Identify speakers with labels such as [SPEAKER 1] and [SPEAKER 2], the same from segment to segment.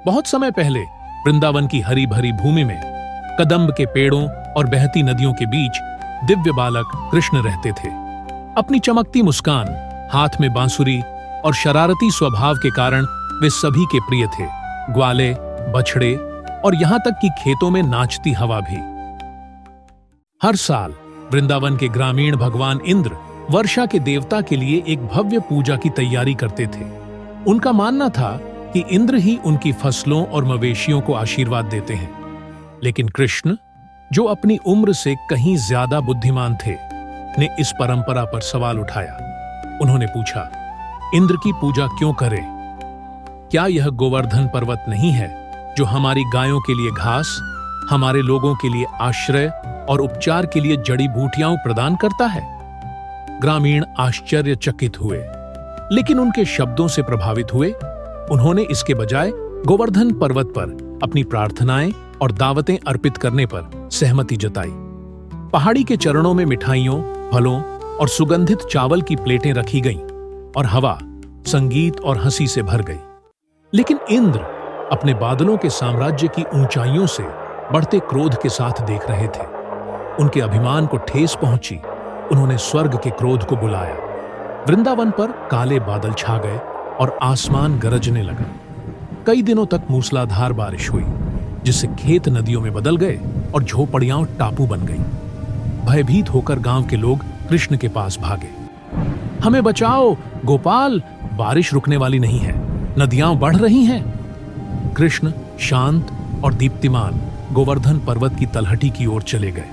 [SPEAKER 1] बहुत समय पहले वृंदावन की हरी भरी भूमि में कदम्ब के पेड़ों और बहती नदियों के बीच दिव्य बालक कृष्ण रहते थे। अपनी चमकती मुस्कान, हाथ में बांसुरी और शरारती स्वभाव के कारण वे सभी के प्रिय थे। ग्वाले, बछड़े और यहां तक कि खेतों में नाचती हवा भी। हर साल वृंदावन के ग्रामीण भगवान इंद्र वर्षा के देवता के लिए एक भव्य पूजा की तैयारी करते थे। उनका मानना था कि इंद्र ही उनकी फसलों और मवेशियों को आशीर्वाद देते हैं। लेकिन कृष्ण, जो अपनी उम्र से कहीं ज्यादा बुद्धिमान थे, ने इस परंपरा पर सवाल उठाया। उन्होंने पूछा, इंद्र की पूजा क्यों करें? क्या यह गोवर्धन पर्वत नहीं है जो हमारी गायों के लिए घास, हमारे लोगों के लिए आश्रय और उपचार के लिए जड़ी बूटियां प्रदान करता है? ग्रामीण आश्चर्यचकित हुए, लेकिन उनके शब्दों से प्रभावित हुए। उन्होंने इसके बजाय गोवर्धन पर्वत पर अपनी प्रार्थनाएं और दावतें अर्पित करने पर सहमति जताई। पहाड़ी के चरणों में मिठाइयों, फलों और सुगंधित चावल की प्लेटें रखी गईं और हवा संगीत और हंसी से भर गई। लेकिन इंद्र अपने बादलों के साम्राज्य की ऊंचाइयों से बढ़ते क्रोध के साथ देख रहे थे। उनके अभिमान को ठेस पहुंची। उन्होंने स्वर्ग के क्रोध को बुलाया। वृंदावन पर काले बादल छा गए और आसमान गरजने लगा। कई दिनों तक मूसलाधार बारिश हुई, जिससे खेत नदियों में बदल गए और झोपड़ियां टापू बन गईं। भयभीत होकर गांव के लोग कृष्ण के पास भागे। हमें बचाओ गोपाल, बारिश रुकने वाली नहीं है, नदियां बढ़ रही हैं। कृष्ण शांत और दीप्तिमान गोवर्धन पर्वत की तलहटी की ओर चले गए।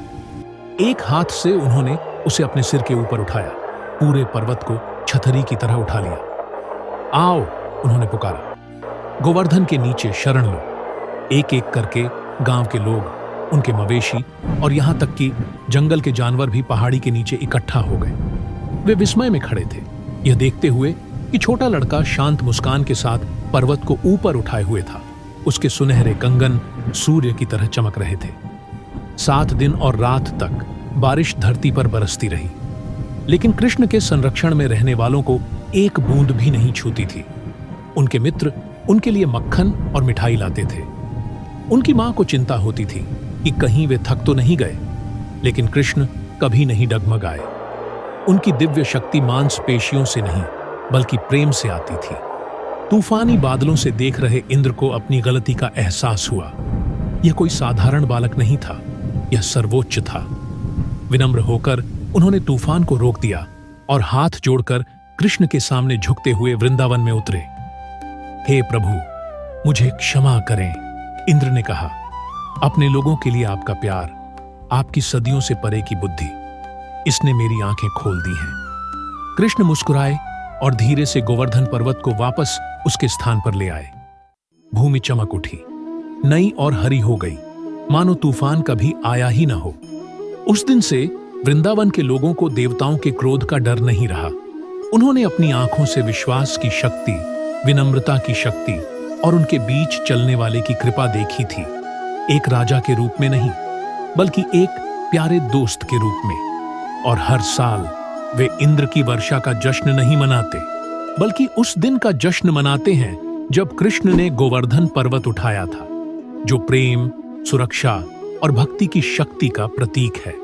[SPEAKER 1] एक हाथ से उन्होंने उसे अपने सिर के ऊपर उठाया, पूरे पर्वत को छतरी की तरह उठा लिया। आओ, उन्होंने पुकारा, गोवर्धन के नीचे शरण लो। एक एक करके गांव के लोग, उनके मवेशी और यहां तक कि जंगल के जानवर भी पहाड़ी के नीचे इकट्ठा हो गए। वे विस्मय में खड़े थे, यह देखते हुए कि छोटा लड़का शांत मुस्कान के साथ पर्वत को ऊपर उठाए हुए था। उसके सुनहरे कंगन सूर्य की तरह चमक रहे थे। 7 दिन और रात तक बारिश धरती पर बरसती रही, लेकिन कृष्ण के संरक्षण में रहने वालों को एक बूंद भी नहीं छूती थी। उनके मित्र उनके लिए मक्खन और मिठाई लाते थे। उनकी मां को चिंता होती थी कि कहीं वे थक तो नहीं गए, लेकिन कृष्ण कभी नहीं डगमगाए। उनकी दिव्य शक्ति मांसपेशियों से नहीं, बल्कि प्रेम से आती थी। तूफानी बादलों से देख रहे इंद्र को अपनी गलती का एहसास हुआ। यह कोई साधारण बालक नहीं था, यह सर्वोच्च था। विनम्र होकर उन्होंने तूफान को रोक दिया और हाथ जोड़कर कृष्ण के सामने झुकते हुए वृंदावन में उतरे। हे प्रभु, मुझे क्षमा करें, इंद्र ने कहा। अपने लोगों के लिए आपका प्यार, आपकी सदियों से परे की बुद्धि, इसने मेरी आंखें खोल दी हैं। कृष्ण मुस्कुराए और धीरे से गोवर्धन पर्वत को वापस उसके स्थान पर ले आए। भूमि चमक उठी, नई और हरी हो गई, मानो तूफान कभी आया ही न हो। उस दिन से वृंदावन के लोगों को देवताओं के क्रोध का डर नहीं रहा। उन्होंने अपनी आंखों से विश्वास की शक्ति, विनम्रता की शक्ति और उनके बीच चलने वाले की कृपा देखी थी। एक राजा के रूप में नहीं, बल्कि एक प्यारे दोस्त के रूप में। और हर साल वे इंद्र की वर्षा का जश्न नहीं मनाते, बल्कि उस दिन का जश्न मनाते हैं जब कृष्ण ने गोवर्धन पर्वत उठाया था, जो प्रेम, सुरक्षा और भक्ति की शक्ति का प्रतीक है।